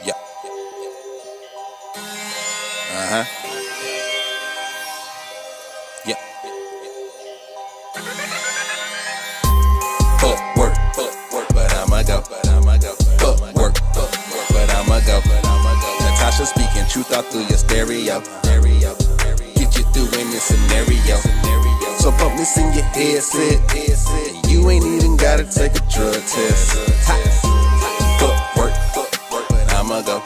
Yeah. Uh-huh. Yeah. Fuck work, but I'ma go. Fuck work, but I'ma go. Natasha speaking truth out through your stereo. Get you through any scenario. So pump this in your headset. And you ain't even gotta take a drug test. Fuck work, but I'ma go.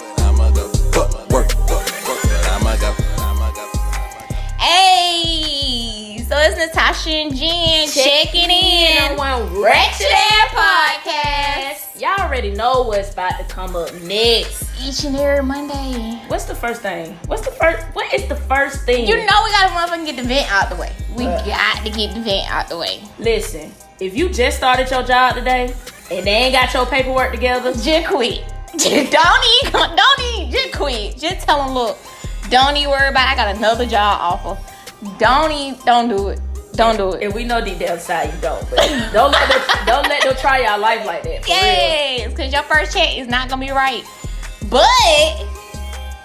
Fuck work, but I'ma go. Hey, so it's Natasha and Jen checking in on one Wretched Air podcast. Y'all already know what's about to come up next. Each and every Monday. What's the first thing? What is the first thing? You know we gotta motherfucking get the vent out the way. We got to get the vent out the way. Listen, if you just started your job today and they ain't got your paperwork together, just quit. Don't even, just quit. Just tell them, look, don't even worry about it. I got another job offer. Don't do it. Don't do it. And we know deep down inside you don't. But don't let them try your life like that. Yes, because your first check is not gonna be right. But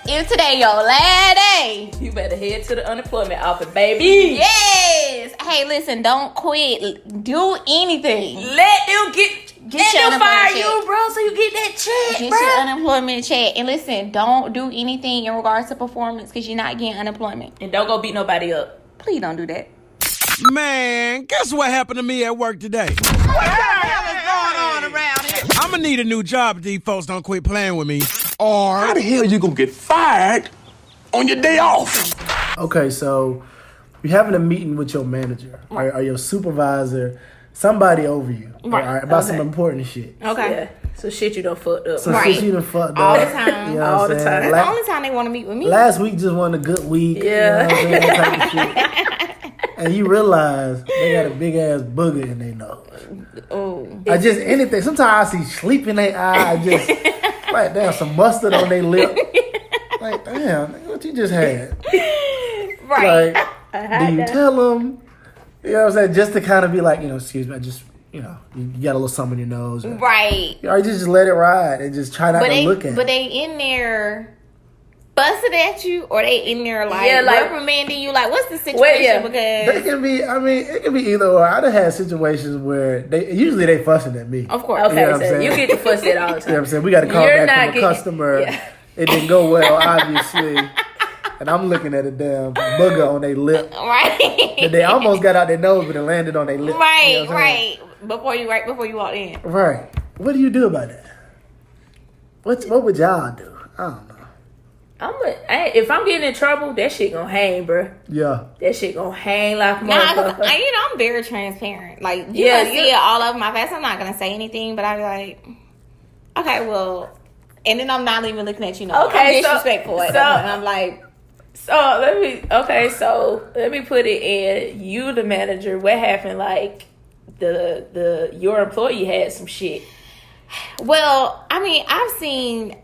if today your last day, you better head to the unemployment office, baby. Yes. Hey, listen, don't quit. Do anything. Let them fire you, bro, so you get that check, Get bro. your unemployment check. And listen, don't do anything in regards to performance because you're not getting unemployment. And don't go beat nobody up. Please don't do that. Man, guess what happened to me at work today? What the hell is going on around here? I'm gonna need a new job if these folks don't quit playing with me. Or How the hell you gonna get fired on your day off? Okay, so you're having a meeting with your manager or your supervisor, somebody over you, right, about some important shit. Okay. Yeah. So shit you done fucked up. So Right. shit you done fucked All up. the time. You know All what the I'm saying? time. That's the only time they want to meet with me. Last week just wasn't a good week. Yeah. You know what I'm saying? That type of shit. And you realize they got a big ass booger in their nose. Oh. I just anything. Sometimes I see sleep in their eye. I just like damn some mustard on their lip. Like damn, what you just had? Right. Like, do you tell them? You know what I'm saying? Just to kind of be like, excuse me, I just, you got a little something in your nose. Right. Or you just let it ride and just try not to look at But it. they in there busting at you, or they in there like reprimanding you. Like, what's the situation? Well, yeah. Because They can be, it can be either or. I've had situations where usually they fussing at me. of course, Okay, You know what I'm so saying? you get the fuss at all the You know time. what I'm saying? We got to call You're back not from a getting- customer. Yeah. It didn't go well, obviously. And I'm looking at a damn booger on their lip. right, That they almost got out their nose, but it landed on their lip. right, You know what I'm saying? right. Before you walk in. Right. What do you do about that? What would y'all do? I don't know. If I'm getting in trouble, that shit gonna hang, bro. Yeah. That shit gonna hang like a Nah, 'cause motherfucker. I'm very transparent. Like, you Yeah, gonna see it all over my face. I'm not gonna say anything, but I'll be like, okay, well, and then I'm not even looking at you. No, Okay, I'm disrespectful. so- And I'm like, So let me put it in. You, the manager, what happened? Like your employee had some shit. well, I mean, I've seen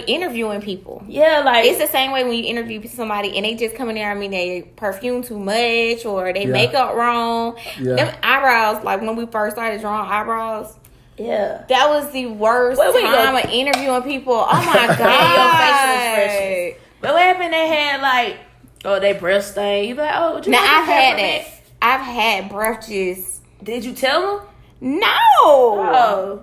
interviewing people. Yeah, like It's the same way when you interview somebody and they just come in there. I mean, they perfume too much or they makeup wrong. Yeah. Them eyebrows, like when we first started drawing eyebrows, yeah. that was the worst Where we time go? of interviewing people. Oh my Your facial god! expressions. But what happened? They had like, they breath stain. You be like, would you Now like I've a had peppermint? that. I've had breath juice. Did you tell them? No. Oh,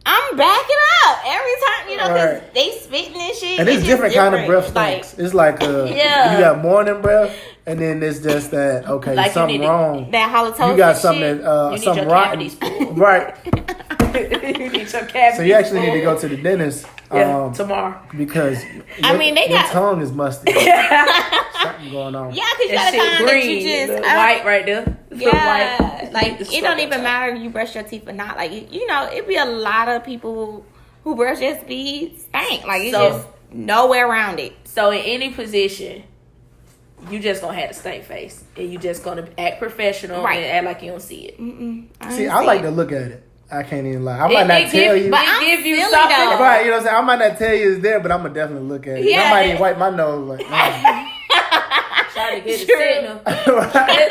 I'm backing up every time, because Right. they spitting and shit. And it's just different kind of breath Like, stinks. It's like Yeah. you got morning breath, and then it's just that Like you something need wrong. that halitosis You got shit. something You need something your rotten. cavities pulled. Right. you need some cavities. So you actually need to go to the dentist. Tomorrow. Because mean, they your got- tongue is musty. Something going on. Yeah, because you That got a shit time that you green, just the white right there. The Yeah, white. like The it don't even struggle. matter if you brush your teeth or not. Like it'd be a lot of people who brush their teeth stink. Like it's So- just no way around it. So in any position, you just gonna have a stank face, and you just gonna act professional Right. and act like you don't see it. See, I like to look at it. I can't even lie. I might not tell you. But It I'm give you silly, something. though. Right, you know what I'm saying? I might not tell you it's there, but I'm gonna definitely look at it. Yeah, I might that- even wipe my nose like, Try to get a Sure. signal. right,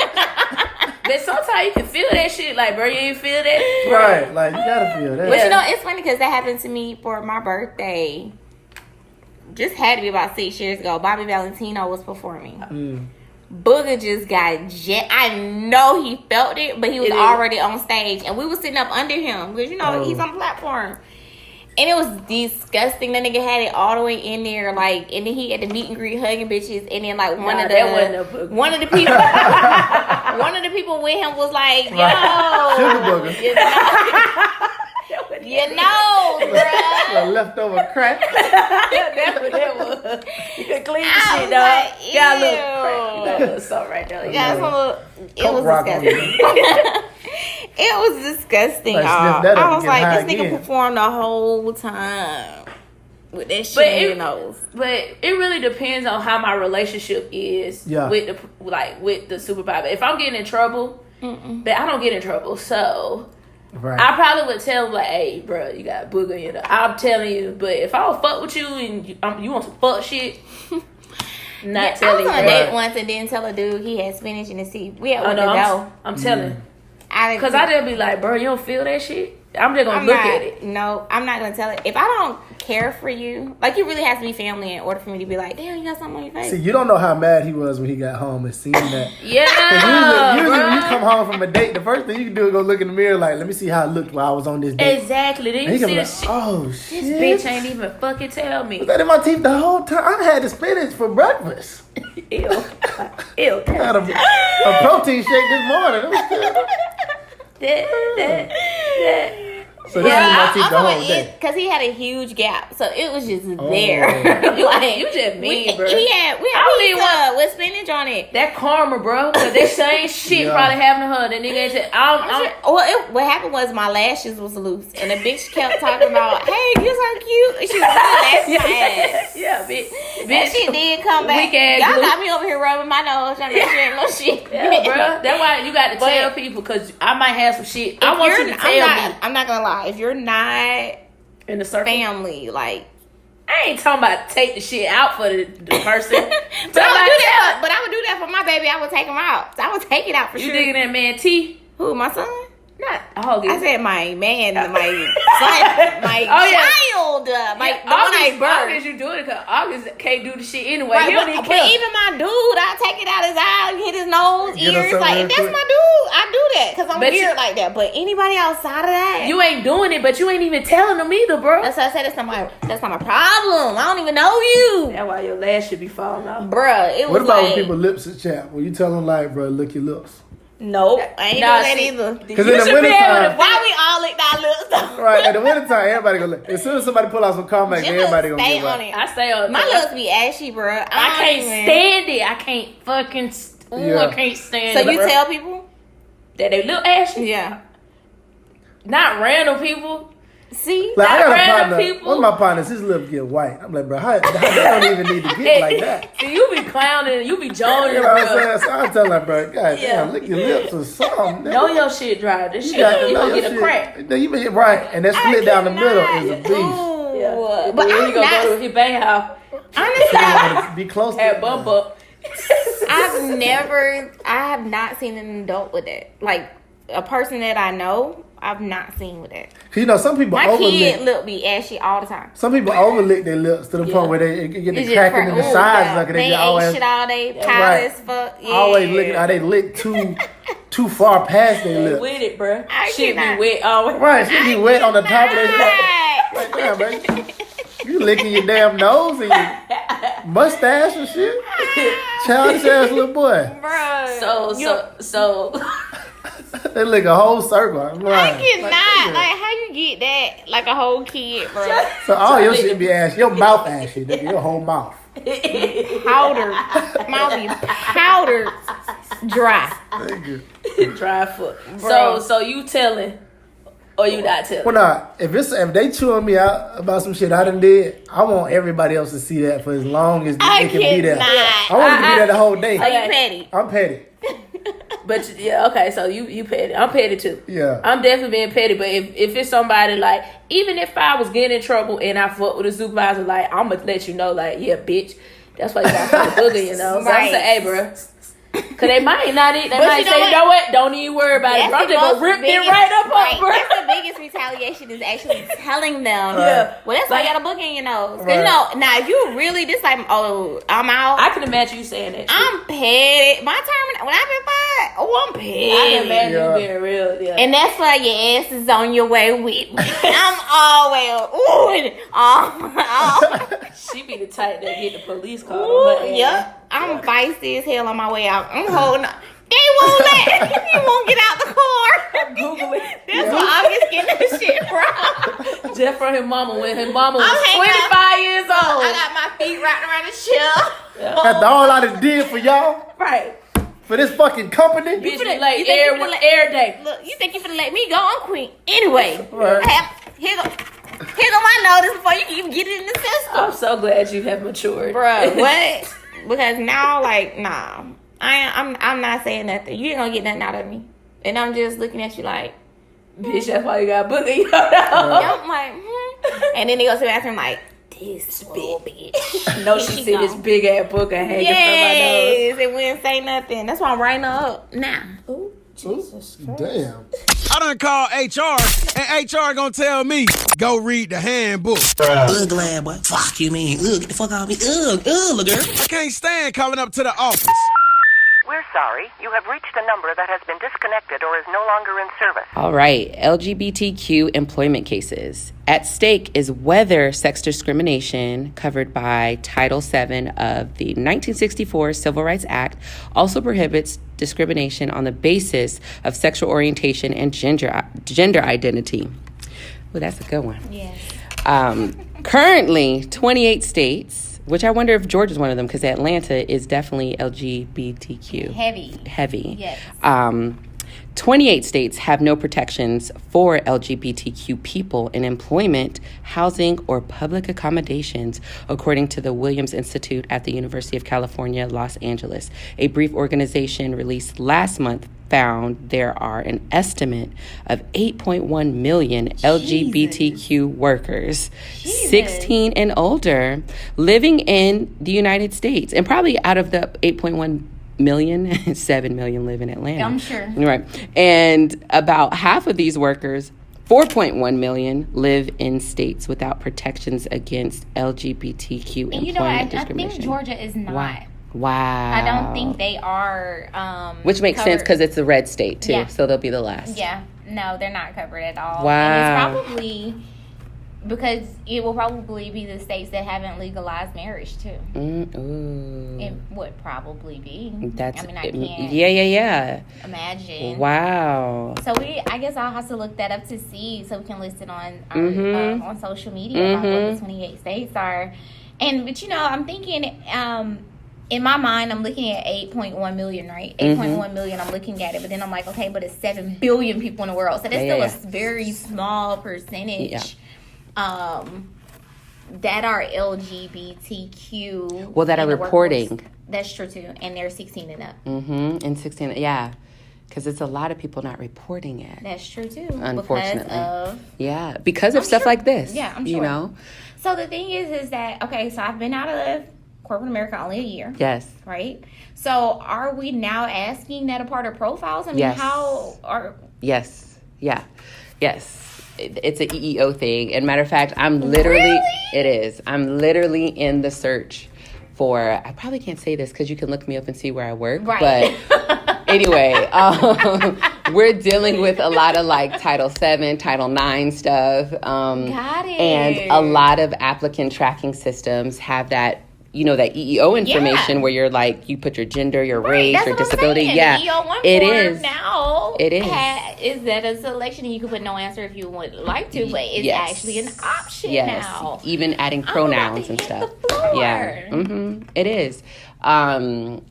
But sometimes you can feel that shit. Like, bro, you ain't feel that? right. Like you gotta feel that. But it's funny because that happened to me for my birthday. just had to be about 6 years ago. Bobby Valentino was performing. Booger just got I know he felt it, but he was already on stage, and we was sitting up under him because he's on the platform, and it was disgusting. That nigga had it all the way in there, like, and then he had the meet and greet hugging bitches, and then like one of the people with him was like, Sugar Booger. bruh. Leftover crack. That's what that was. You could clean the shit, dog. Like, Got a little crack. You got a little salt right there. It was disgusting. It was disgusting. Like, sniff that up I and was get like, high this nigga again. performed the whole time with that shit in his nose. But it really depends on how my relationship is with the supervisor. If I'm getting in trouble, but I don't get in trouble, so Right. I probably would tell him like, "Hey, bro, you got a booger in you." I'm telling you, but if I don't fuck with you and you want some fuck shit, not telling you. I was on a date once and didn't tell a dude he had spinach in his teeth. We had one to go. I'm telling. Because I just be like, bro, you don't feel that shit? I'm just going to look at it. No, I'm not going to tell it. If I don't care for you, like, you really have to be family in order for me to be like, damn, you got something on your face. See, you don't know how mad he was when he got home and seen that. Usually when you come home from a date, the first thing you can do is go look in the mirror like, let me see how it looked while I was on this date. Exactly. Then you see this shit. Oh, shit. This bitch ain't even fucking tell me. Was that in my teeth the whole time? I had the spinach for breakfast. Ew. I had a protein shake this morning. So this is my teeth the whole day. Because he had a huge gap, so it was just there. Like, You just mean, bro. We had pizza with spinach on it. That karma, bro. Because that same shit probably happened to her. The nigga said, what happened was my lashes was loose, and the bitch kept talking about, hey, you're so cute. And she was really laughing my ass. Yeah, bitch. That shit did come back. Y'all got me over here rubbing my nose trying to make sure no shit. Yeah, bro. That's why you got to tell people, because I might have some shit. I want you to tell me. I'm not going to lie. If you're not in the circle family, like, I ain't talking about take the shit out for the person. but I would do that for my baby. I would take him out. So I would take it out for you sure. You digging that man T? Who, my son? Not August. I said my man, my son, my child, the one I birthed. August, you doing it because August can't do the shit anyway. Right, He don't even but care. even my dude, I take it out his eye, hit his nose, Get ears. him Like, something that's real my dude. I do that because I'm But weird you- like that. But anybody outside of that, You ain't doing it, but you ain't even telling them either, bro. that's what I said. That's not my problem. I don't even know you, That's why your lash should be falling off. bruh. It was What about like, when people lips is chapped? When you tell them like, bro, lick your lips. nope, I ain't Nah, doing that see, either. Because You in the should be able wintertime, to- Why we all licked our lips? right, in the wintertime, everybody gonna lick. As soon as somebody pull out some Carmex, everybody gonna stay get on right. it. I stay on My lips be ashy, bruh. I can't stand it. I can't fucking. Yeah. I can't stand So it. you bro. tell people? that they look ashy? Yeah. Not random people. See? Like, I got a random partner. people. One of my partners, his lips get white. I'm like, bro, how they don't even need to get like that. See, you be clowning, you be joning, You know what I'm bro. saying? So I tell her, bro, God Yeah. damn, lick your lips or something. Know your shit dry. This shit, got to you know gonna your get a shit. crack. No, you be right, and that split down the middle is a beast. Ooh. Yeah. But then I'm you gonna go to not, his bank house, honestly, You want to be close to have bump up. I have not seen an adult with that. Like, a person that I know, I've not seen with that. 'Cause, you know, some people My kid overlick. lip be ashy all the time. Some people overlick their lips to the point where they get the It's cracking in the ooh, sides, yeah. like They they ate always shit all day, right. powder as fuck. Yeah. always licking. How they lick too far past their lips. With it, bro. I Shit be cannot. wet always. Right, she be wet on the top of their lip. Right. Like, damn, man. You licking your damn nose and your mustache and shit. Childish ass little boy. Bruh. So They lick a whole circle. I'm I lying. cannot. Like, Like, how you get that? Like a whole kid, bro. so all your shit be ashy. Your mouth ashy, nigga. Your whole mouth. Powder. Mouth be powdered dry. Nigga. dry foot. Bro. So you telling or you not telling? Well, nah, if they chewing me out about some shit I done did, I want everybody else to see that for as long as I they can be there. cannot. I want to be there the whole day. Are you petty? I'm petty. But yeah, okay, so you petty. I'm petty too. Yeah. I'm definitely being petty, but if it's somebody like, even if I was getting in trouble and I fuck with a supervisor, like, I'm gonna let you know, like, yeah, bitch, that's why you got to booger, you know. So I'm Right. saying, hey, bro, Cause they might not. They might say, you know what? Don't even worry about it. I'm just gonna rip it right up on, bro. That's the biggest retaliation is actually telling them. Yeah. Well, that's why you got a book in your nose. Cause now if you really just like, oh, I'm out. I can imagine you saying that. I'm petty. My term when I've been fired. Oh, I'm petty. I can imagine you being real. Yeah. And that's why your ass is on your way with me. I'm always She be the type that get the police call on her. Yep. I'm feisty as hell on my way out. I'm holding up. They won't get out the car. Google it. That's where I'm just getting this shit from. Just from his mama when his mama was 25 years old. I got my feet wrapped around the chair. That's all I done did for y'all. Right. For this fucking company. Bitch be like air day. Look, you think you finna let me go? I'm queen. Anyway, Right. here go my notice before you can even get it in the system. I'm so glad you have matured. Bruh, what? Because now, like, nah. I'm not saying nothing. You ain't gonna get nothing out of me. And I'm just looking at you like, Bitch, that's why you got a book in your nose. I'm like, And then they go to the bathroom like, this little bitch. No, she see this big ass book and hanging from my Yes, and we didn't say nothing. That's why I'm writing her up now. nose. Jesus Christ. Damn. I done called HR, and HR gonna tell me, go read the handbook. Ugh, glad boy. Fuck you, mean. Ugh, get the fuck out of me. Ugh, girl. I can't stand calling up to the office. We're sorry. You have reached a number that has been disconnected or is no longer in service. All right, LGBTQ employment cases. At stake is whether sex discrimination covered by Title VII of the 1964 Civil Rights Act also prohibits discrimination on the basis of sexual orientation and gender identity. Well, that's a good one. Yes. Currently, 28 states, which I wonder if Georgia's one of them, because Atlanta is definitely LGBTQ. Heavy. Yes. 28 states have no protections for LGBTQ people in employment, housing, or public accommodations, according to the Williams Institute at the University of California, Los Angeles. A brief organization released last month found there are an estimate of 8.1 million LGBTQ workers, 16 and older, living in the United States. And probably out of the 8.1 million, 7 million live in Atlanta. I'm sure. Right. And about half of these workers, 4.1 million, live in states without protections against LGBTQ and employment I discrimination. think Georgia is not. Wow. I don't think they are. Which makes sense because it's a red state, too. Yeah. So they'll be the last. Yeah. No, they're not covered at all. Wow. And it's probably because it will probably be the states that haven't legalized marriage, too. Ooh. It would probably be. That's, I mean, I can't yeah. imagine. Wow. So I guess I'll have to look that up to see so we can list it on our, on social media about what the 28 states are. But I'm thinking, in my mind, I'm looking at 8.1 million, right? 8.1 million, I'm looking at it. But then I'm like, okay, but it's 7 billion people in the world. So that's still a very small percentage that are LGBTQ. Well, that are reporting. Workforce. That's true, too. And they're 16 and up. And 16, yeah. Because it's a lot of people not reporting it. That's true, too. Unfortunately. Because of stuff like this. Yeah, I'm sure. You know? So the thing is that, okay, so I've been out of corporate America only a year. Yes. Right? So are we now asking that a part of profiles? I mean, how are... Yes. Yeah. Yes. It's an EEO thing. And matter of fact, I'm literally... It is. I'm literally in the search for... I probably can't say this because you can look me up and see where I work. Right. But anyway, we're dealing with a lot of like Title VII, Title IX stuff. Got it. And a lot of applicant tracking systems have that, that EEO information where you're like, you put your gender, your race, your disability. Yeah, the EEO1 it form is. Now it is. Is that a selection? And you can put no answer if you would like to, but it's actually an option now. Even adding pronouns and stuff. Yeah, it is. And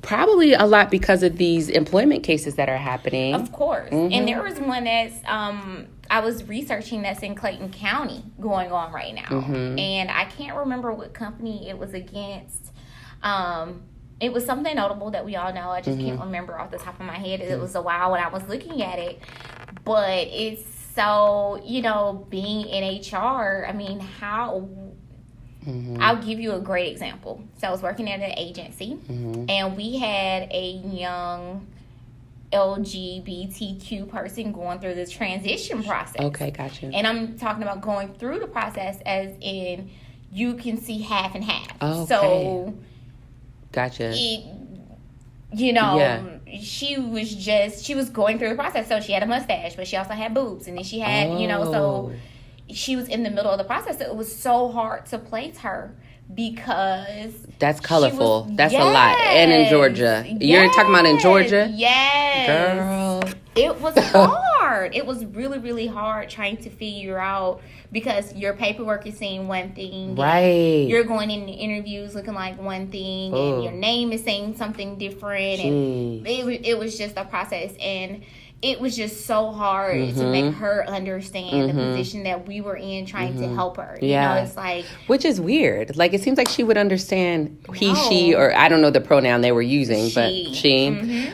probably a lot because of these employment cases that are happening. Of course. And there was one that's I was researching that's in Clayton County going on right now. And I can't remember what company it was against. It was something notable that we all know. I just can't remember off the top of my head. It was a while when I was looking at it. But it's so, being in HR, I mean, how I'll give you a great example. So I was working at an agency, and we had a young LGBTQ person going through this transition process. Okay, gotcha. And I'm talking about going through the process as in you can see half and half. Oh, okay. So, gotcha. She was going through the process. So she had a mustache, but she also had boobs. And then she had, so she was in the middle of the process. So it was so hard to place her because that's colorful. That's a lot. And in Georgia. You're talking about in Georgia? Yes. Girl. It was hard. It was really, really hard trying to figure out because your paperwork is saying one thing. Right. You're going into interviews looking like one thing and your name is saying something different. And it was just a process. And it was just so hard to make her understand the position that we were in trying to help her. Yeah. It's like... Which is weird. Like, it seems like she would understand he, she, or I don't know the pronoun they were using, but she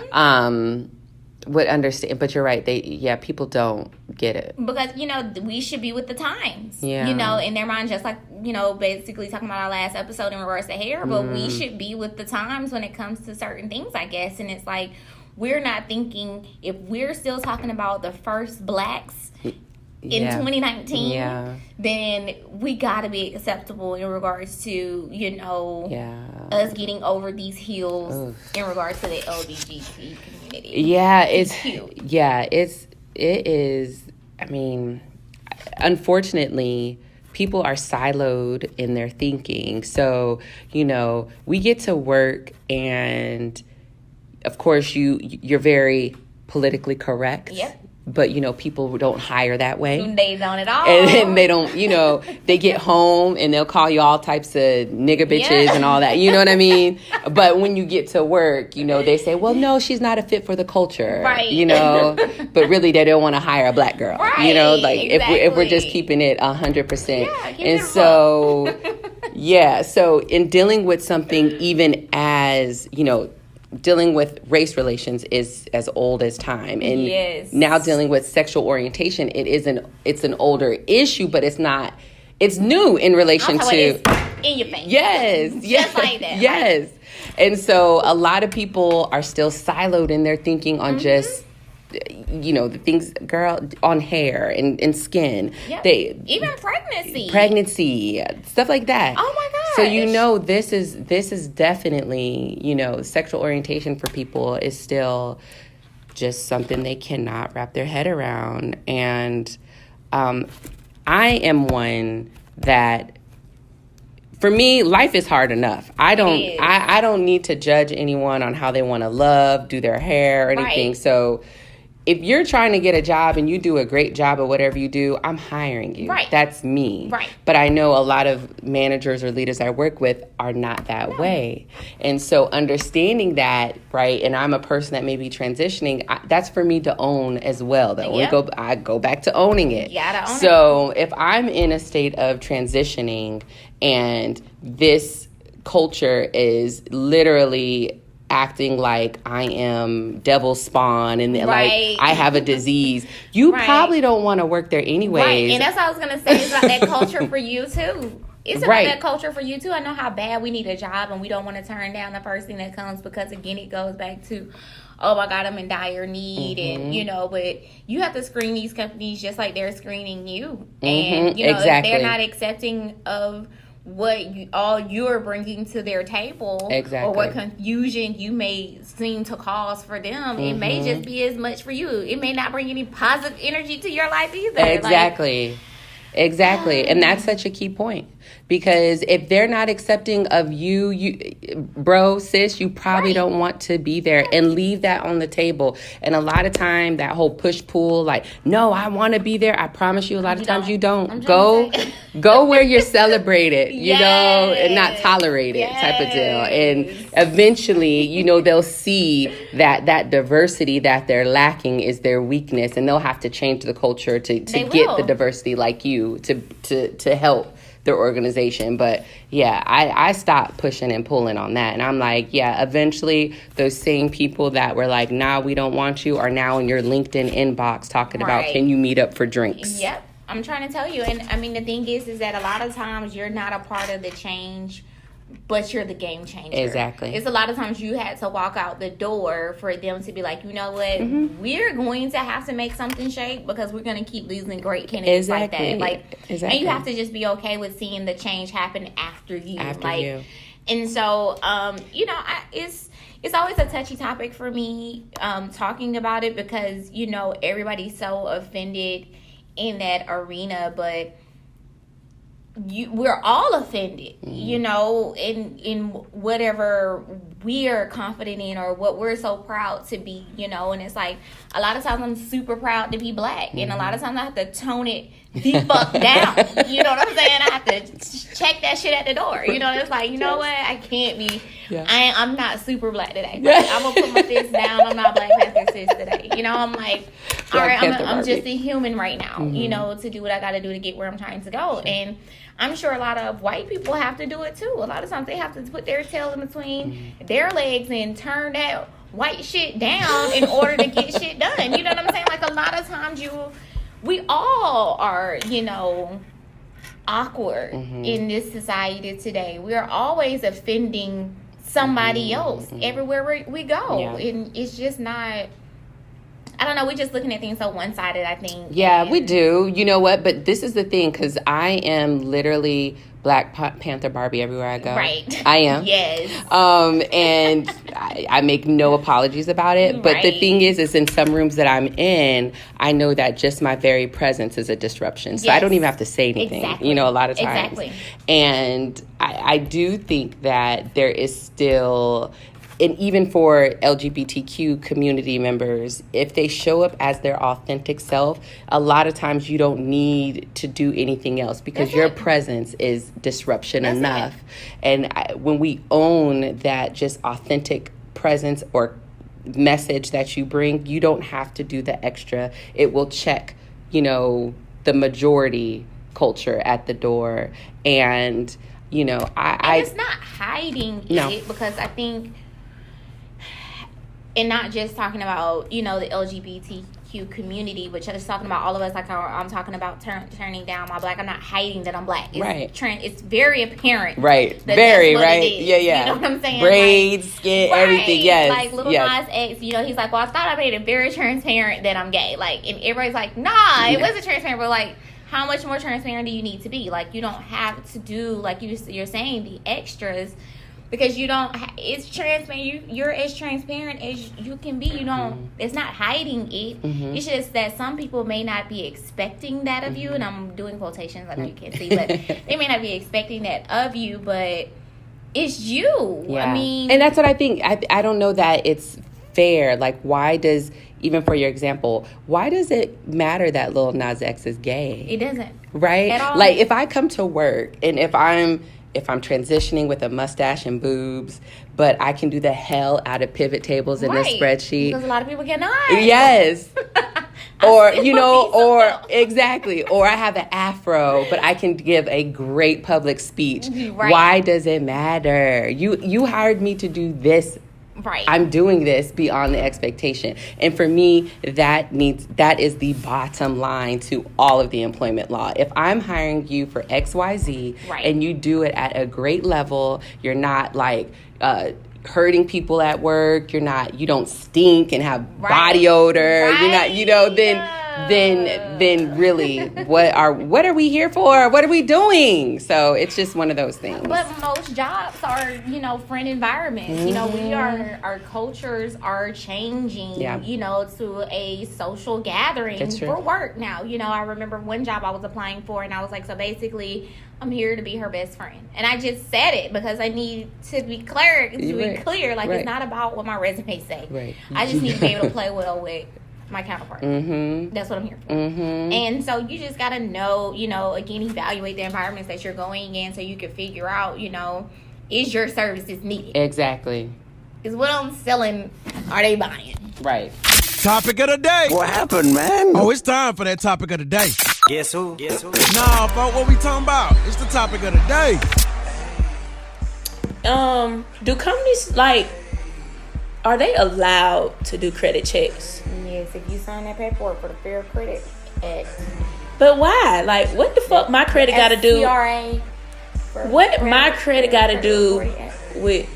would understand. But you're right. People don't get it. Because, we should be with the times. Yeah. In their mind, just like, basically talking about our last episode in regards to hair. But we should be with the times when it comes to certain things, I guess. And it's like... We're not thinking if we're still talking about the first blacks in 2019, then we got to be acceptable in regards to, us getting over these hills in regards to the LGBT community. Yeah, it is. I mean, unfortunately, people are siloed in their thinking. So, we get to work and... Of course, you're very politically correct. Yep. But, people don't hire that way. They don't at all. And they don't, they get home and they'll call you all types of nigga bitches and all that. You know what I mean? But when you get to work, they say, well, no, she's not a fit for the culture. Right. But really they don't want to hire a black girl. Right. If we're just keeping it 100%. And so, so in dealing with something even as, dealing with race relations is as old as time, and now dealing with sexual orientation, it's an older issue, but it's new in relation to in your face. Yes, just like that. Yes, and so a lot of people are still siloed in their thinking on just the things, girl, on hair and skin. Yep. Even pregnancy, stuff like that. Oh my gosh. So this is definitely, sexual orientation for people is still just something they cannot wrap their head around. And I am one that, for me, life is hard enough. I don't need to judge anyone on how they want to love, do their hair, or anything. Right. So if you're trying to get a job and you do a great job at whatever you do, I'm hiring you. Right. That's me. Right. But I know a lot of managers or leaders I work with are not that way. And so understanding that, right, and I'm a person that may be transitioning, that's for me to own as well. I go back to owning it. You gotta own it. So if I'm in a state of transitioning and this culture is literally acting like I am devil's spawn and like I have a disease, you probably don't want to work there anyways. Right, and that's what I was going to say. It's about that culture for you, too. It's about that culture for you, too. I know how bad we need a job and we don't want to turn down the first thing that comes because, again, it goes back to, oh, my God, I'm in dire need. And, but you have to screen these companies just like they're screening you. And, if they're not accepting of what you're bringing to their table, or what confusion you may seem to cause for them, it may just be as much for you. It may not bring any positive energy to your life either. Exactly. And that's such a key point. Because if they're not accepting of you, bro, sis, you probably don't want to be there, and leave that on the table. And a lot of time, that whole push-pull, like, no, I want to be there. I promise you, a lot of times you don't. Go where you're celebrated, and not tolerated type of deal. And eventually, they'll see that diversity that they're lacking is their weakness, and they'll have to change the culture to get the diversity like you to help their organization. But I stopped pushing and pulling on that, and I'm like, eventually those same people that were like, nah, we don't want you, are now in your LinkedIn inbox talking about, can you meet up for drinks? Yep. I'm trying to tell you. And I mean, the thing is that a lot of times you're not a part of the change, but you're the game changer. Exactly. It's a lot of times you had to walk out the door for them to be like, you know what, we're going to have to make something shake because we're going to keep losing great candidates like that. Like, and you have to just be okay with seeing the change happen after you. And so, you know, it's always a touchy topic for me talking about it because, you know, everybody's so offended in that arena, but we're all offended, you know, in whatever we are confident in or what we're so proud to be, you know. And it's like a lot of times I'm super proud to be black, and a lot of times I have to tone it the fuck down. You know what I'm saying? I have to check that shit at the door. You know, it's like, you know what? I can't be. Yeah. I'm not super black today. Like, I'm gonna put my fist down. I'm not Black Panther sis today. You know, I'm like, all right, I'm just a human right now. You know, to do what I got to do to get where I'm trying to go. And I'm sure a lot of white people have to do it too. A lot of times they have to put their tail in between their legs and turn that white shit down in order to get shit done. You know what I'm saying? Like, a lot of times we all are, you know, awkward in this society today. We are always offending somebody else everywhere we go. Yeah. And it's just not, I don't know, we're just looking at things so one-sided, I think. Yeah, we do. You know what? But this is the thing, because I am literally Black Panther Barbie everywhere I go. Right. I am. Yes. And I make no apologies about it. But the thing is in some rooms that I'm in, I know that just my very presence is a disruption. So I don't even have to say anything, you know, a lot of times. Exactly. And I do think that there is still... And even for LGBTQ community members, if they show up as their authentic self, a lot of times you don't need to do anything else because your presence is disruption enough. And when we own that just authentic presence or message that you bring, you don't have to do the extra. It will check, you know, the majority culture at the door. And, you know, and it's not hiding it because I think... And not just talking about, you know, the LGBTQ community, but just talking about all of us. Like I'm talking about turning down my black. I'm not hiding that I'm black. It's it's very apparent. Right. That very, that's what right. it is. Yeah, yeah. You know what I'm saying? Braids, skin, everything. Yes. Like Lil Nas X, you know, he's like, well, I thought I made it very transparent that I'm gay. Like, and everybody's like, nah, it wasn't transparent. But like, how much more transparent do you need to be? Like, you don't have to do, like you're saying, the extras. Because you don't, it's transparent. You're as transparent as you can be. You don't. It's not hiding it. It's just that some people may not be expecting that of you. And I'm doing quotations. I know you can't see, but they may not be expecting that of you. But it's you. Yeah. I mean, and that's what I think. I don't know that it's fair. Like, why does, even for your example, why does it matter that Lil Nas X is gay? It doesn't. Right. At all. Like, if I come to work and if I'm transitioning with a mustache and boobs, but I can do the hell out of pivot tables in this spreadsheet. Because a lot of people get not. Yes. Or, you know, or exactly. Or I have an afro, but I can give a great public speech. Right. Why does it matter? You hired me to do this. Right. I'm doing this beyond the expectation. And for me, that is the bottom line to all of the employment law. If I'm hiring you for XYZ and you do it at a great level, you're not like hurting people at work, you don't stink and have body odor, you're not, you know, then really what are we here for? What are we doing? So it's just one of those things. But most jobs are, you know, friend environments. You know, our cultures are changing, you know, to a social gathering for work now. You know, I remember one job I was applying for and I was like, so basically I'm here to be her best friend. And I just said it because I need to be clear. Like, it's not about what my resume say. Right. I just need to be able to play well with my counterpart. That's what I'm here for. And so you just gotta know, you know, again, evaluate the environments that you're going in so you can figure out, you know, is your services needed? Exactly. Is what I'm selling, are they buying? Right. Topic of the day. What happened, man? Oh, it's time for that topic of the day. Guess who? Nah, folks, what we talking about? It's the topic of the day. Do companies, like, are they allowed to do credit checks? Yes, if you sign that paperwork for the Fair Credit Act. But why? Like, what the fuck my credit got to do? What my credit got to do with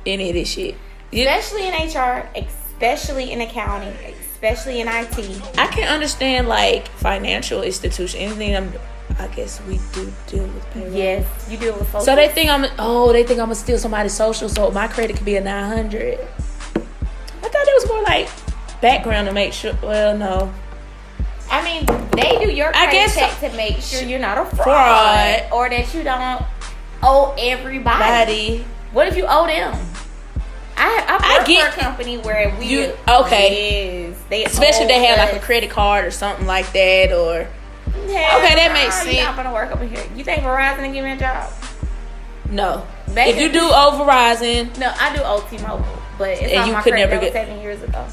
any of this shit? Especially in HR, especially in accounting, especially in IT. I can understand like financial institution, anything. I guess we do deal with payroll. Yes, you deal with social. So they think I'm gonna steal somebody's social, so my credit could be a 900. I thought it was more like background to make sure. Well, no. I mean, they do your credit check to make sure you're not a fraud or that you don't owe everybody. What if you owe them? I work for a company where we especially if they have like a credit card or something like that, or that makes sense. You're not gonna work over here. You think Verizon will give me a job? No. If you do owe Verizon, no, I do owe T-Mobile, but it's on my credit that was 7 years ago.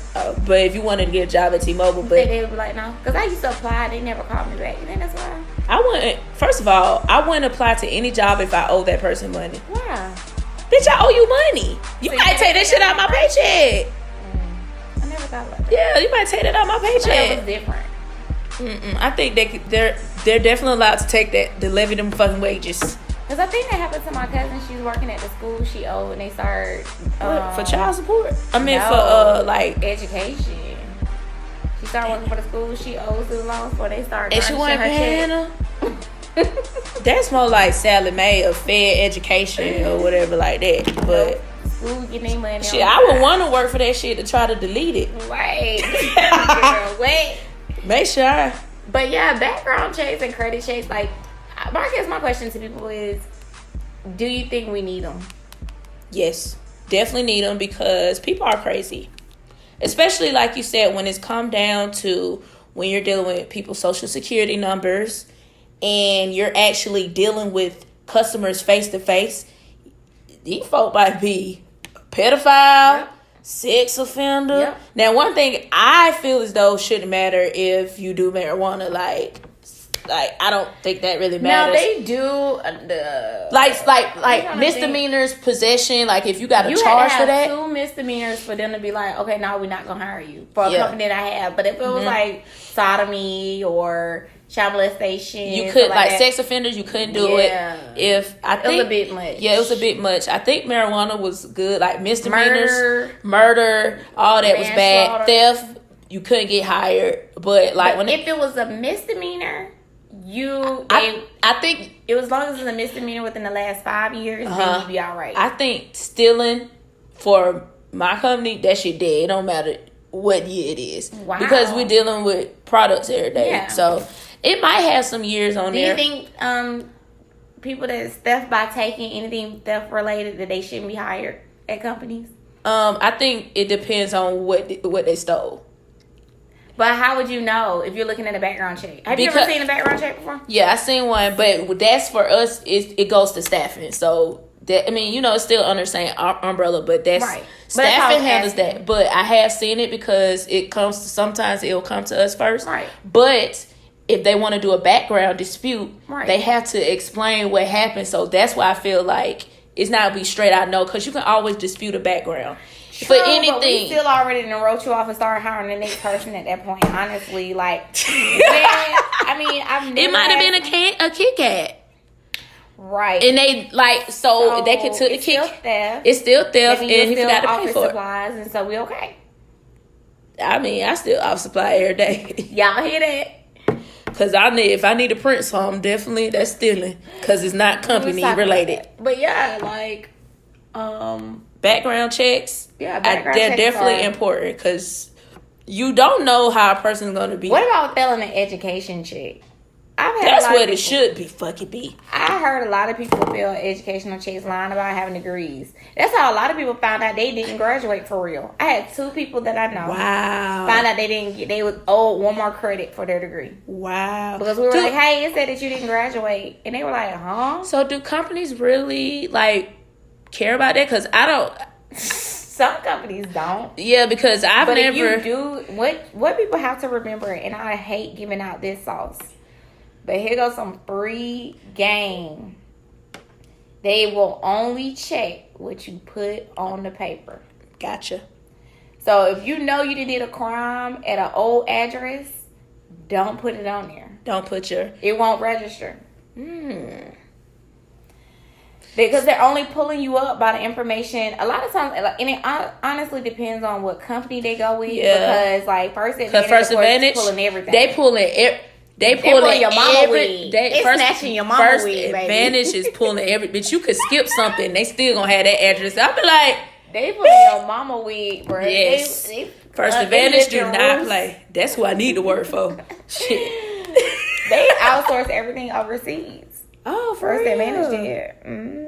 But if you wanted to get a job at T-Mobile, they would be like, no, because I used to apply, they never called me back. You think that's why? First of all, I wouldn't apply to any job if I owe that person money. Why? Bitch, I owe you money. You might take that shit out my paycheck. I never thought about that. Yeah, you might take that out my paycheck. That was different. I think they're definitely allowed to take that, to levy them fucking wages. Because I think that happened to my cousin. She's working at the school she owed, and they started for child support. I mean, for like education. She started working for the school she owes the loans for. They started. And she wasn't paying her. That's more like Sally Mae of Fed Education or whatever like that. But school getting their money. Shit, I would want to work for that shit to try to delete it. Wait, girl, wait. Make sure. But yeah, background checks and credit checks. Like, I guess my question to people is, do you think we need them? Yes, definitely need them, because people are crazy. Especially like you said, when it's come down to when you're dealing with people's social security numbers and you're actually dealing with customers face to face. These folk might be a pedophile, sex offender. Yep. Now, one thing I feel as though shouldn't matter if you do marijuana. Like I don't think that really matters. Now they do. Like misdemeanors, possession. Like if you got a charge for that, 2 misdemeanors for them to be like, okay, no, we're not gonna hire you for a company that I have. But if it was like sodomy or child molestation, you could like sex offenders. You couldn't do it. If I think it was a bit much. Yeah, it was a bit much. I think marijuana was good. Like misdemeanors, murder, all that was bad. Theft, you couldn't get hired. But like if it was a misdemeanor. I think it was, as long as it's a misdemeanor within the last 5 years, then you'd be all right. I think stealing for my company, that shit dead. It don't matter what year it is. Wow. Because we're dealing with products every day. Yeah. So it might have some years on there. Do you think people that's theft by taking anything theft related that they shouldn't be hired at companies? I think it depends on what they stole. But how would you know if you're looking at a background check? Have you ever seen a background check before? Yeah, I seen one, but that's for us. It goes to staffing. So that, I mean, it's still under the same umbrella, but that's right. Staffing handles that. But I have seen it because sometimes it'll come to us first. Right. But if they want to do a background dispute, they have to explain what happened. So that's why I feel like it's not be straight out no, because you can always dispute a background. True, for anything, but we still already wrote you off and started hiring the next person at that point. Honestly, like, I've never. It might have been a Kit Kat, right? And they so they could took the Kit Kat. It's still theft, and you got to pay for supplies, and so we okay. I mean, I still off supply every day. Y'all hear that? Because if I need to print something, definitely that's stealing, because it's not company related. But yeah, like, background checks. Yeah, they're definitely important, because you don't know how a person's going to be. What about failing an education check? That's what it should be. Fucking be. I heard a lot of people fail educational checks lying about having degrees. That's how a lot of people found out they didn't graduate for real. I had 2 people that I know. Wow. Found out they was owed 1 more credit for their degree. Wow. Because we were like, hey, it said that you didn't graduate. And they were like, huh? So do companies really care about that? Because I don't. Some companies don't. Yeah, because But if you do, what people have to remember, and I hate giving out this sauce, but here goes some free game. They will only check what you put on the paper. Gotcha. So if you know you did a crime at an old address, don't put it on there. Don't put your... It won't register. Because they're only pulling you up by the information. A lot of times, and it honestly depends on what company they go with. Yeah. Because like First Advantage pulling everything. They pulling your mama weed. They first, snatching your mama First weed, baby. Advantage is pulling every. But you could skip something. They still gonna have that address. I'll be like, they pulling your mama weed, bro. Yes. They First Advantage do not play. That's who I need to work for. Shit. They outsource everything overseas. Oh, for First real? Advantage did. Mm-hmm.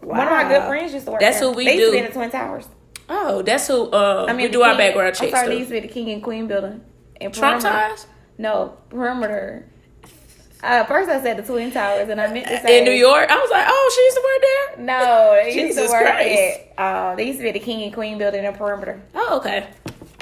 Wow. One of my good friends used to work That's there. who we they do. used to be in the Twin Towers. Oh, that's who we do our background checks. I'm sorry, too. they used to be the King and Queen building. In Trump Perimeter. Towers? No, Perimeter. First I said the Twin Towers, and I meant to say in New York. I was like, oh, she used to work there. No, they used Jesus to work Christ. at. They used to be the King and Queen building in Perimeter. Oh, okay.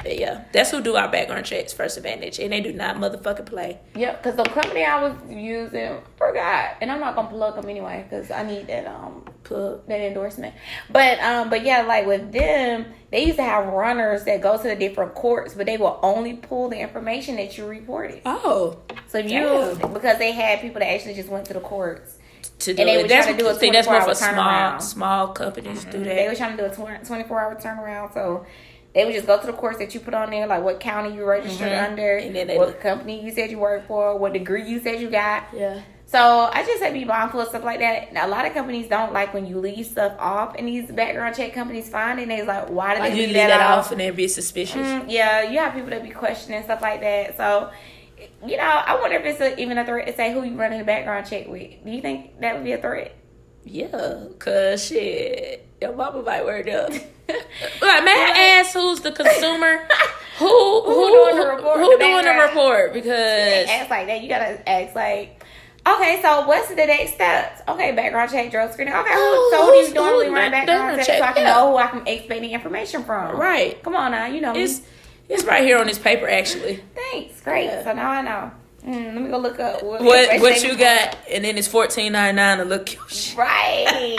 Yeah, that's who do our background checks. First Advantage, and they do not motherfucking play. Yep, because the company I was using forgot, and I'm not gonna plug them anyway because I need that that endorsement. But yeah, like with them, they used to have runners that go to the different courts, but they will only pull the information that you reported. Oh, so because they had people that actually just went to the courts. To do and they it. were trying to do a 24-hour turnaround. Small companies do that. They were trying to do a 24-hour turnaround, so they would just go to the course that you put on there, like what county you registered under, and then what company you said you worked for, what degree you said you got. Yeah. So I just say be mindful of stuff like that. Now, a lot of companies don't like when you leave stuff off, and these background check companies find it, and they're like, why did they leave that off? And they'd be suspicious. Yeah, you have people that be questioning stuff like that. So, I wonder if it's even a threat to say who you running the background check with. Do you think that would be a threat? Yeah, because shit, your mama might wear it up. Like, may I ask who's the consumer? who doing the report? Who doing the report? Because ask like that. You gotta ask like, okay, so what's the next steps? Okay, background check, drug screening. Okay, so who do you normally run background check so I can know who I can expect the information from? Right. Come on now, you know it's right here on this paper actually. Thanks, great. Yeah. So now I know. Let me go look up what you got, and then it's $14.99 to look your shit. Right.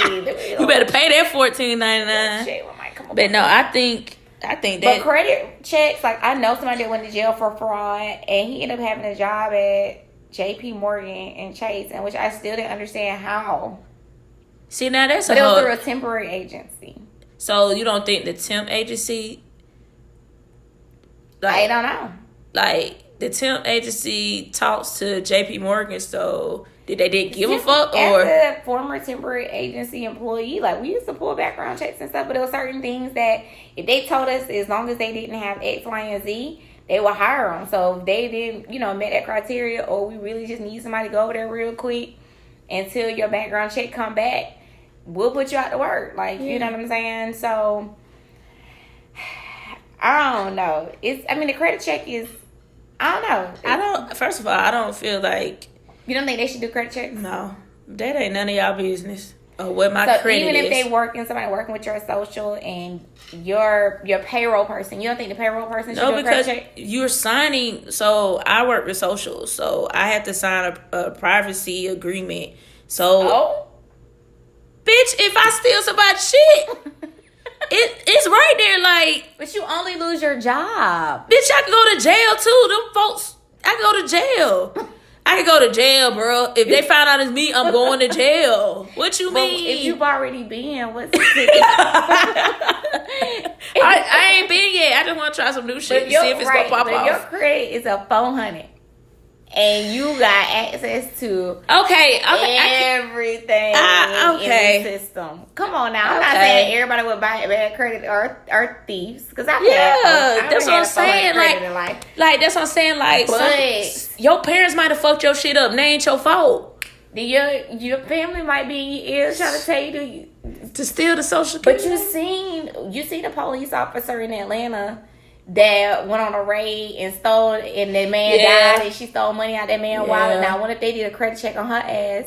You better pay that $14.99. But no, I think that. But credit checks, like I know somebody that went to jail for fraud, and he ended up having a job at J.P. Morgan and Chase, and which I still didn't understand how. See, now that's but it was through a temporary agency. So you don't think the temp agency? I don't know. Like the temp agency talks to J.P. Morgan, so did they give a fuck? Or as a former temporary agency employee, like we used to pull background checks and stuff, but there were certain things that if they told us as long as they didn't have X, Y, and Z, they would hire them. So if they didn't, met that criteria, or we really just need somebody to go over there real quick until your background check come back, we'll put you out to work. Like, you know what I'm saying? So I don't know. The credit check is, I don't know. First of all, I don't feel like. You don't think they should do credit checks? No. That ain't none of y'all business. Or what my credit even is. If they somebody working with your social and your payroll person, you don't think the payroll person should do a credit check? You're signing. So I work with social, so I have to sign a privacy agreement. So, bitch, if I steal somebody's shit, it's right there. Like, but you only lose your job, bitch. I can go to jail too. Them folks, I can go to jail. I can go to jail, bro. If they find out it's me, I'm going to jail. What you mean? If you've already been, what's the I ain't been yet. I just want to try some new shit to see if it's gonna pop off. Your credit is a 400, and you got access to everything in the system. Come on now, I'm not saying everybody with bad credit are thieves, because that's what I'm saying. Like that's what I'm saying. Like, but your parents might have fucked your shit up. And they ain't your fault. Your family might be in your ears trying to tell you to steal the social security. But you seen a police officer in Atlanta that went on a raid and stole, and the man died, and she stole money out that man's wallet. Now, what if they did a credit check on her ass?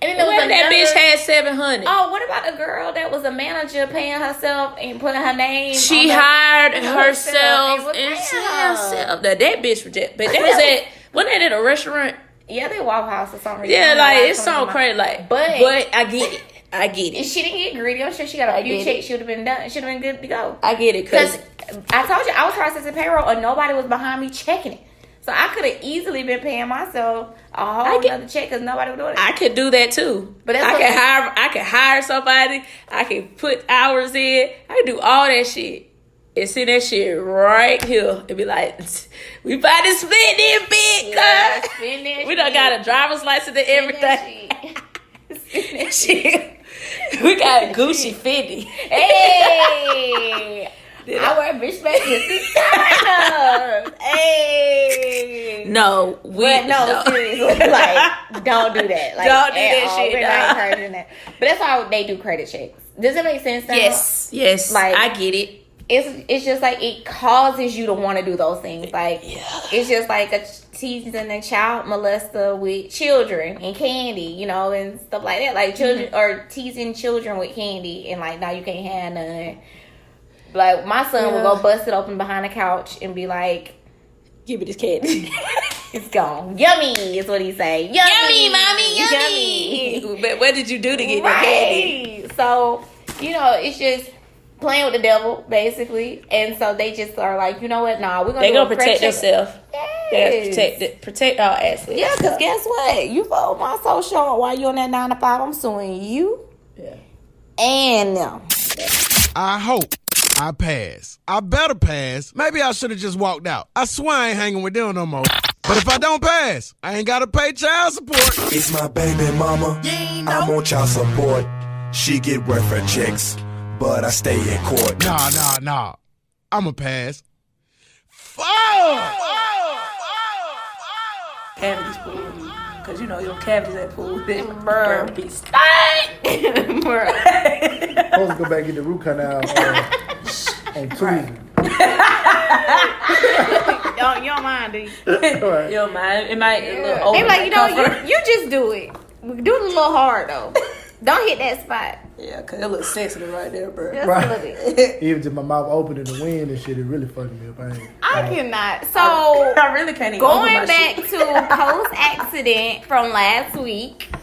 And then that bitch had $700. Oh, what about a girl that was a manager paying herself and putting her name? She hired herself and herself. That bitch was just, but that wasn't that at a restaurant? Yeah, they Waffle House or something. Yeah, like it's so crazy. Like, but I get it. If she didn't get greedy, I'm sure she got a few checks. She would have been done. Should have been good to go. I get it, because I told you I was processing payroll and nobody was behind me checking it. So I could have easily been paying myself a whole other check because nobody would do it. I could do that too. But I can hire somebody. I can put hours in. I can do all that shit. And see that shit right here. And be like, we about to split this big, cuz. We done got a driver's license and everything. That shit. We got Gucci Fendi. Hey! I wear bitch bags and designers. Hey! No, seriously. Like, don't do that. Like, don't do that shit. We're not encouraging that. But that's why they do credit checks. Does it make sense? Yes. Like, I get it. It's just like it causes you to want to do those things. Like it's just like teasing a child molester with children and candy, and stuff like that. Like children or teasing children with candy and like now you can't have none. Like my son will go bust it open behind the couch and be like, "Give me this candy." It's gone. Yummy is what he say. Yummy, mommy, yummy. But what did you do to get the candy? So it's just playing with the devil, basically, and so they just are like, you know what? Nah, we're gonna protect themselves. Yes. They gotta protect our assets. Yeah, because guess what? You follow my social while you on that 9 to 5. I'm suing you. Yeah. And them. I hope I pass. I better pass. Maybe I should have just walked out. I swear I ain't hanging with them no more. But if I don't pass, I ain't gotta pay child support. It's my baby mama. I'm on child support. She get welfare checks, but I stay in court. Nah. I'ma pass. Fuck! Cavities pool. Because your cavities at pool. Bruh. Be stank. Supposed to go back and get the root canal on Tuesday. You don't mind, do you? Right. You don't mind. It might a little over. They like, you just do it. Do it a little hard, though. Don't hit that spot. Yeah, because it looks sensitive right there, bro. Just a little bit. Even just my mouth open in the wind and shit, it really fucking me up. I cannot. So, I really can't even going back to post-accident from last week.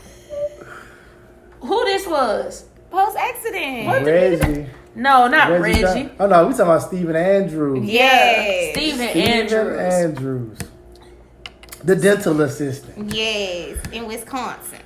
Who this was? Post-accident. Reggie. No, not Reggie. Oh, no, we talking about Stephen Andrews. Yes. Stephen Andrews. The dental assistant. Yes, in Wisconsin.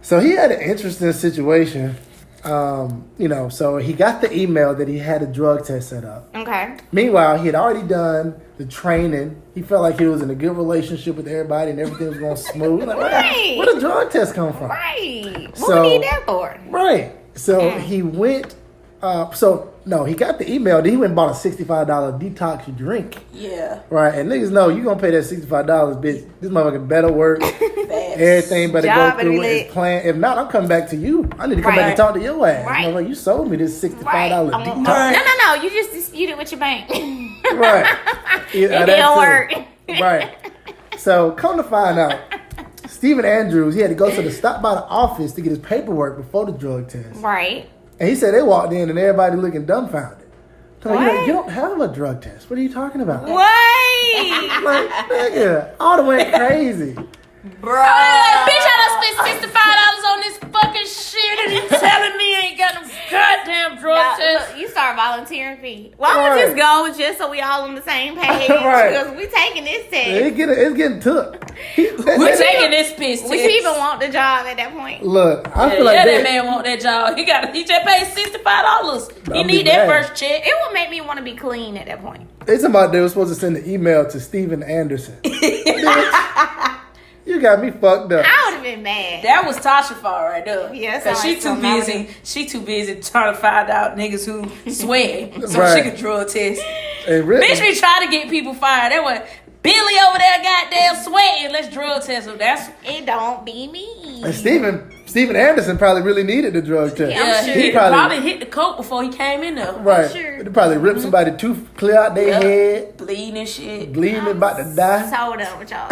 So he had an interesting situation. So he got the email that he had a drug test set up. Okay. Meanwhile, he had already done the training. He felt like he was in a good relationship with everybody and everything was going smooth. Like, where did the drug test come from? Right. What do you need that for? Right. So he went. He got the email. Then he went and bought a $65 detox drink. Yeah. Right. And niggas know you gonna pay that $65, bitch. This motherfucker better work. Everything better go through its plan. If not, I'm coming back to you. I need to come back and talk to your ass. Right. Motherfucker, you sold me this $65 detox. No. You just disputed with your bank. Right. It didn't work. Right. So come to find out, Stephen Andrews, he had to go to stop by the office to get his paperwork before the drug test. Right. And he said they walked in and everybody looking dumbfounded. So you don't have a drug test. What are you talking about? What? Like, nigga, all the way crazy. Bro. Bitch, I done spent $65 on this fucking shit and you telling me ain't got no goddamn drug test. Look, you start volunteering fee. Why don't just go just so we all on the same page? Right. Because we taking this test. It's getting took. We're taking this piss test. Would you even want the job at that point? Look, I feel like that man want that job. He just paid $65. He need that first check. It would make me want to be clean at that point. They somebody they were supposed to send an email to Steven Anderson. You got me fucked up. I would have been mad. That was Tasha fault right there. Yeah, because she too busy trying to find out niggas who sweating so she can drug test. Bitch be trying to get people fired. That was Billy over there goddamn sweating. Let's drug test him. It don't be me. And Steven Anderson probably really needed the drug test. Yeah, sure. he probably hit the coke before he came in there. Right. Sure. They probably ripped somebody's tooth clear out their head. Bleeding and shit. Bleeding, about to die. So done with y'all.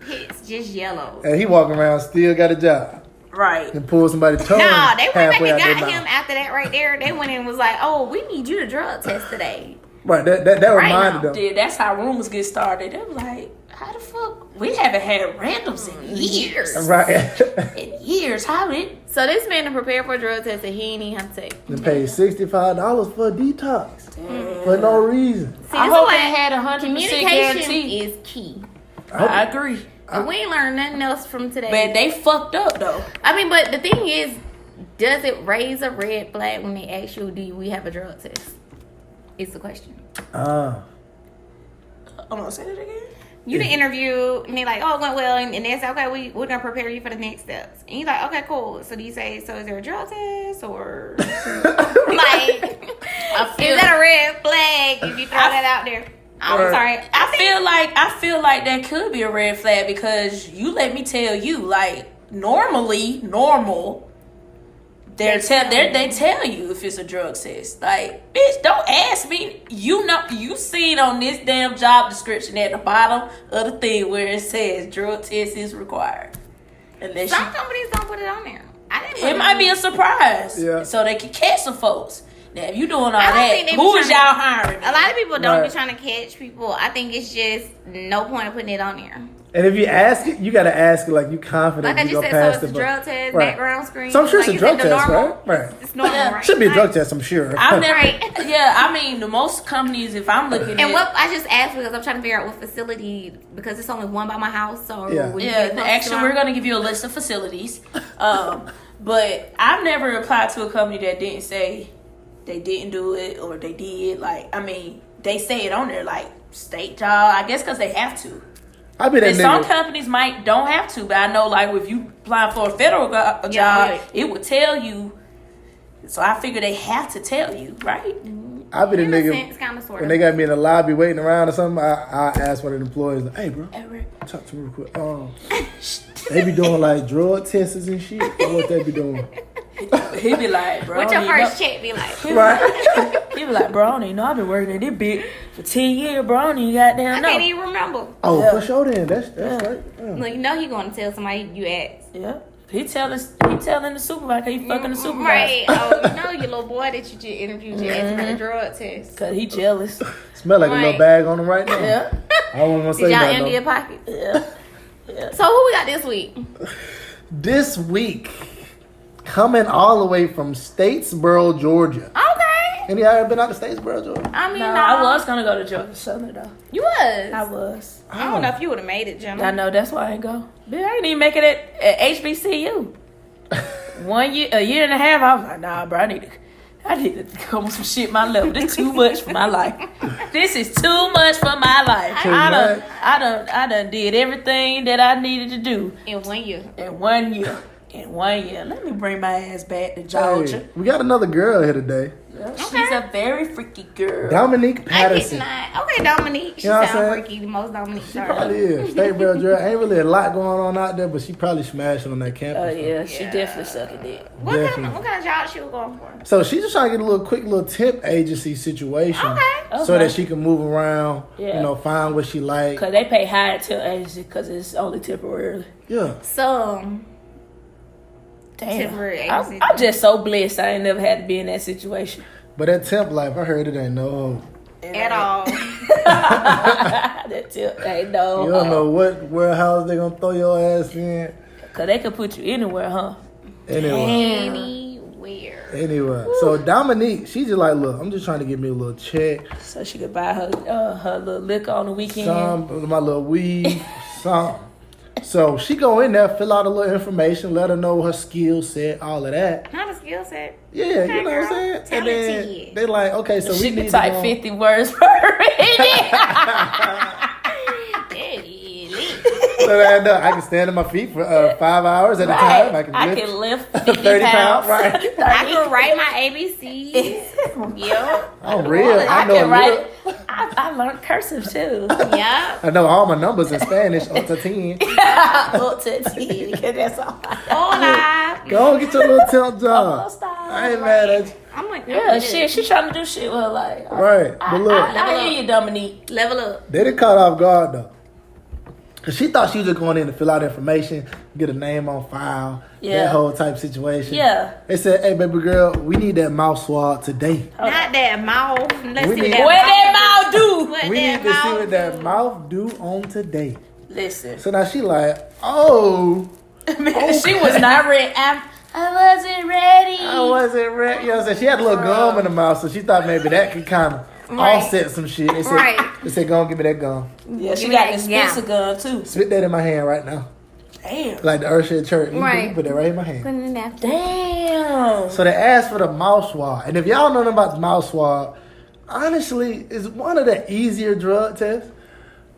It's just yellow. And he walking around still got a job. Right. And pull somebody's toe. Nah, they went back and got him after that right there. They went in and was like, oh, we need you to drug test today. Right, that reminded them. Yeah, that's how rumors get started. They were like, how the fuck? We haven't had randoms in years. Right. In years. How did? So this man to prepare for a drug test that he ain't even have to take. They paid $65 for a detox. For no reason. See, I hope they had 100% communication guarantee. is key. I agree. We ain't learned nothing else from today. But they fucked up though. I mean, but the thing is, does it raise a red flag when they ask you, do we have a drug test? Is the question. I'm gonna say that again. You the interview, and they're like, oh, it went well, and they say, okay, we're gonna prepare you for the next steps. And you're like, okay, cool. So do you say, so is there a drug test, or like, is that a red flag if you throw that out there? I'm sorry. I feel like that could be a red flag because you let me tell you, like normal. They tell you if it's a drug test. Like, bitch, don't ask me. You know, you seen on this damn job description at the bottom of the thing where it says drug test is required. Some companies don't put it on there. It might be a surprise, so they can catch some folks. Now, if you doing all that, who is y'all hiring? A lot of people don't be trying to catch people. I think it's just no point of putting it on there. And if you ask it, you gotta ask it like you confident. Like I just said, so it's a drug test, background screen. So I'm sure it's a drug test, normal, right? It's normal, right? Should be a drug test, I'm sure. I've never. I mean, the most companies, if I'm looking and what I just asked because I'm trying to figure out what facility, because it's only one by my house. So actually, we're gonna give you a list of facilities. But I've never applied to a company that didn't say they didn't do it or they did. Like, I mean, they say it on there, like state job. I guess because they have to. Some companies don't have to, but I know, like, if you apply for a federal job, it will tell you. So I figure they have to tell you, right? I be the nigga when they got me in the lobby waiting around or something. I asked one of the employees, "Hey, bro, talk to me real quick. They be doing like drug tests and shit. Or what they be doing?" He be like, bro, what's your first check be like? Right? He be like, bro, I don't even know. I've been working at this bitch for 10 years, bro. I don't even goddamn know. I can't even remember. Oh, for sure then. That's right. Yeah. Well, you know he gonna tell somebody you asked. Yeah. He telling the supervisor, he fucking the supervisor. Right. Oh, you know your little boy that you just interviewed you asking for the drug test. Cause he jealous. Smell like a little bag on him right now. Yeah. I don't want to say Did y'all that. empty your pockets? Yeah. So who we got this week? This week, coming all the way from Statesboro, Georgia. Okay. Any of y'all ever been out to Statesboro, Georgia? I mean, I was gonna go to Georgia Southern though. You was? I was. I don't know if you would have made it, Jenna. I know, that's why I ain't go. Bitch, I didn't even make it at HBCU. A year and a half, I was like, nah, bro, I need to come with some shit my level. This is too much for my life. This is too much for my life. I done did everything that I needed to do. In 1 year. In 1 year. Let me bring my ass back to Georgia. Hey, we got another girl here today. Yeah, she's a very freaky girl. Dominique Patterson. Okay, Dominique. She sounds freaky. The most Dominique. She probably is. Statesboro, Georgia. Ain't really a lot going on out there, but she probably smashing on that campus. Oh, yeah. She definitely sucking dick. What kind of job she was going for? So she's just trying to get a quick little temp agency situation. Okay. So that she can move around, find what she like. Because they pay high temp agency because it's only temporarily. Yeah. So... Damn. I'm just so blessed I ain't never had to be in that situation. But that temp life, I heard it ain't no at all. That temp ain't no. You don't know what warehouse they gonna throw your ass in. Cause they could put you anywhere, huh? Anywhere. So Dominique, she just like, look, I'm just trying to get me a little check. So she could buy her little liquor on the weekend. My little weed, something. So she go in there, fill out a little information, let her know her skill set, all of that. Not a skill set. Yeah, okay, you know what I'm saying? And then they like, okay, so she we can need type 50 words per minute. So I can stand on my feet for 5 hours at a time. I can lift 50 30 pounds. Right. I can write my ABCs. Yep. I'm real. I know write. I learned cursive too. Yeah. I know all my numbers in Spanish up to 10. Up to 10. That's all. Hola. Go on, get your little temp job. I ain't mad at you. I'm like, shit. She trying to do shit with her life. Right. But look. I hear you, Dominique. Level up. They didn't caught off guard though. Cause she thought she was just going in to fill out information, get a name on file, that whole type situation. Yeah. They said, "Hey, baby girl, we need that mouth swab today." Not that mouth. Let's see what that mouth do. We need to see what that mouth do on today. Listen. So now she like, oh. She was not ready. I wasn't ready. You know what I'm saying? She had a little gum in the mouth, so she thought maybe that could kind of offset some shit. They say, go on, give me that gum. Yeah, she got this Spencer gum too. Spit that in my hand right now. Damn. Like the Ursha church. Right. You put that right in my hand. Put it in there. Damn. So they asked for the mouth swab. And if y'all know nothing about the mouth swab, honestly, it's one of the easier drug tests.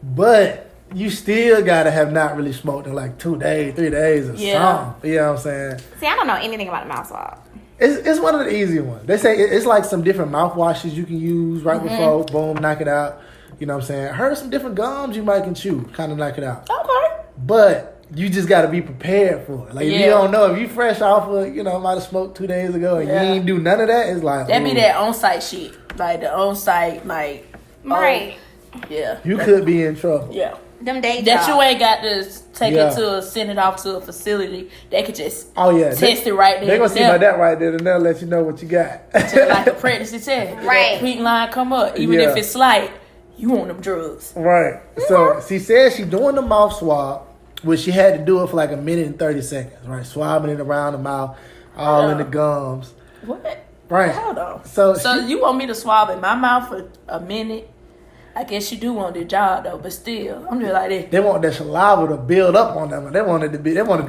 But you still gotta have not really smoked in like 2 days, 3 days or something. You know what I'm saying? See, I don't know anything about the mouth swab. It's one of the easier ones. They say it's like some different mouthwashes you can use right before, boom, knock it out. You know what I'm saying? I heard some different gums you might can chew, kind of knock it out. Okay. But you just got to be prepared for it. Like, if you don't know, if you fresh off of, might have smoked 2 days ago and you ain't do none of that, it's like, that be that on-site shit. Like, the on-site, like... Right. Yeah. You could be in trouble. Yeah. Them days that you ain't got to take it to send it off to a facility. They could just test it right there. They're going to see about that right there and they'll let you know what you got. Just like the pregnancy test. Right. That pink line come up. Even if it's slight, you want them drugs. Right. So she said she doing the mouth swab, which she had to do it for like 1 minute and 30 seconds. Right. Swabbing it around the mouth, all in the gums. What? Right. Hold on. So you want me to swab in my mouth for 1 minute? I guess you do want the job though, but still, I'm just like this. They want that saliva to build up on them. They wanted to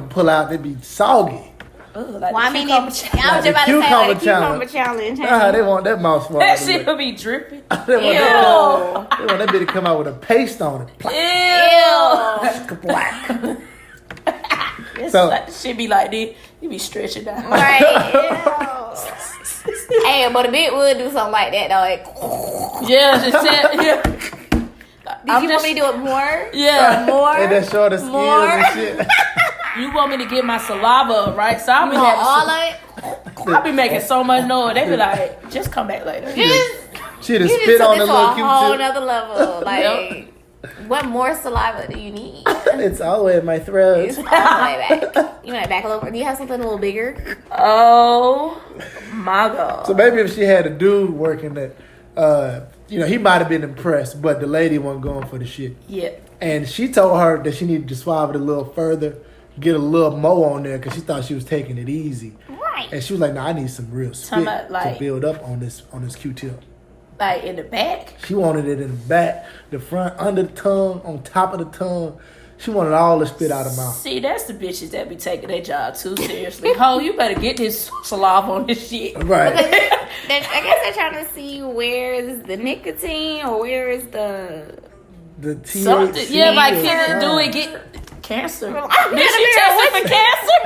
pull out. They be soggy. Like I was just about to say like the cucumber challenge. They want that mouth swab. That shit will be dripping. They want that bitch to come out with a paste on it. Ew. So like, shit be like this. You be stretching out. Right. Hey, but a bit would do something like that though. Like, Did you want me to do it more? Yeah, more. And that shorter skills and shit. You want me to get my saliva right? So I'll be all of it. I'll be making so much noise. They be like, just come back later. She just spit on the little Q-tip. A whole nother level. Like, what more saliva do you need? It's all the way in my throat. It's all the way back. You might back a little. Do you have something a little bigger? Oh my god! So maybe if she had a dude working that, he might have been impressed, but the lady wasn't going for the shit. Yeah. And she told her that she needed to swab it a little further, get a little more on there because she thought she was taking it easy. Right. And she was like, "No, I need some real spit to build up on this Q-tip." Like in the back? She wanted it in the back, the front, under the tongue, on top of the tongue. She wanted all the spit out of her mouth. See, that's the bitches that be taking their job too seriously. Ho, you better get this saliva on this shit. Right. I guess they're trying to see where is the nicotine or where is the THC. Something. Yeah, like can do it get cancer? Did she texting for cancer?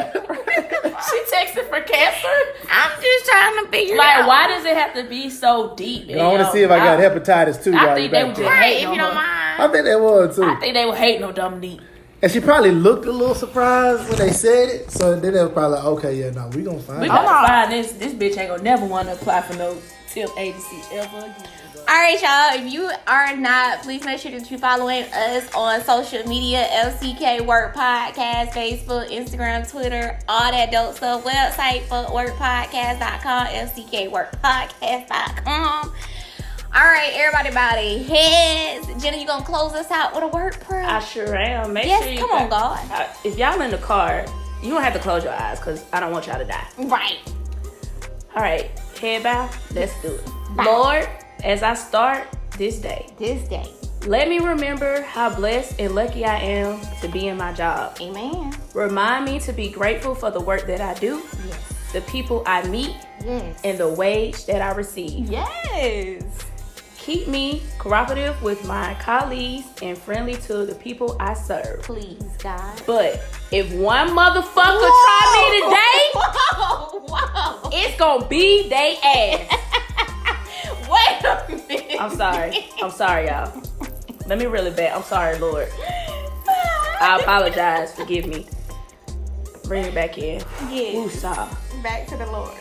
She texting for cancer? I'm just trying to figure like, out. why does it have to be so deep? I want to see if I got hepatitis too. I think they would just hate if you don't mind. I think they would too. I think they would hate no Dominique. And she probably looked a little surprised when they said it. So then they were probably like, okay, yeah, no, we gonna find it. We gotta find this. This bitch ain't gonna never want to apply for no tip agency ever again. All right, y'all. If you are not, please make sure that you're following us on social media. LCK Work Podcast, Facebook, Instagram, Twitter, all that dope stuff. Website, fuckworkpodcast.com, LCKworkpodcast.com. All right, everybody, heads. Jenna, you gonna close us out with a word prayer? I sure am. Make yes, sure you come on, God. If y'all in the car, you don't have to close your eyes because I don't want y'all to die. Right. All right, head bow. Let's do it. Bye. Lord, as I start this day, let me remember how blessed and lucky I am to be in my job. Amen. Remind me to be grateful for the work that I do, the people I meet, and the wage that I receive. Yes. Keep me cooperative with my colleagues and friendly to the people I serve. Please, God. But if one motherfucker try me today, it's gonna be they ass. Wait a minute. I'm sorry, y'all. Let me reel it back. I'm sorry, Lord. I apologize. Forgive me. Bring it back in. Yes. Woosah. Back to the Lord.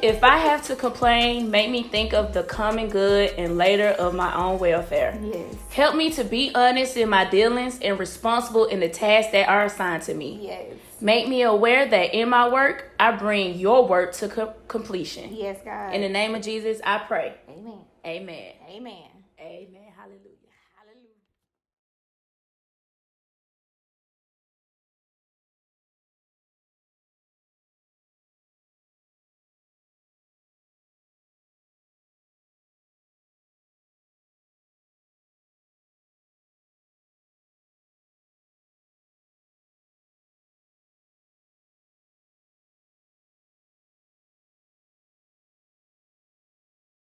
If I have to complain, make me think of the common good and later of my own welfare. Yes. Help me to be honest in my dealings and responsible in the tasks that are assigned to me. Yes. Make me aware that in my work, I bring your work to completion. Yes, God. In the name of Jesus, I pray. Amen. Amen. Amen. Amen.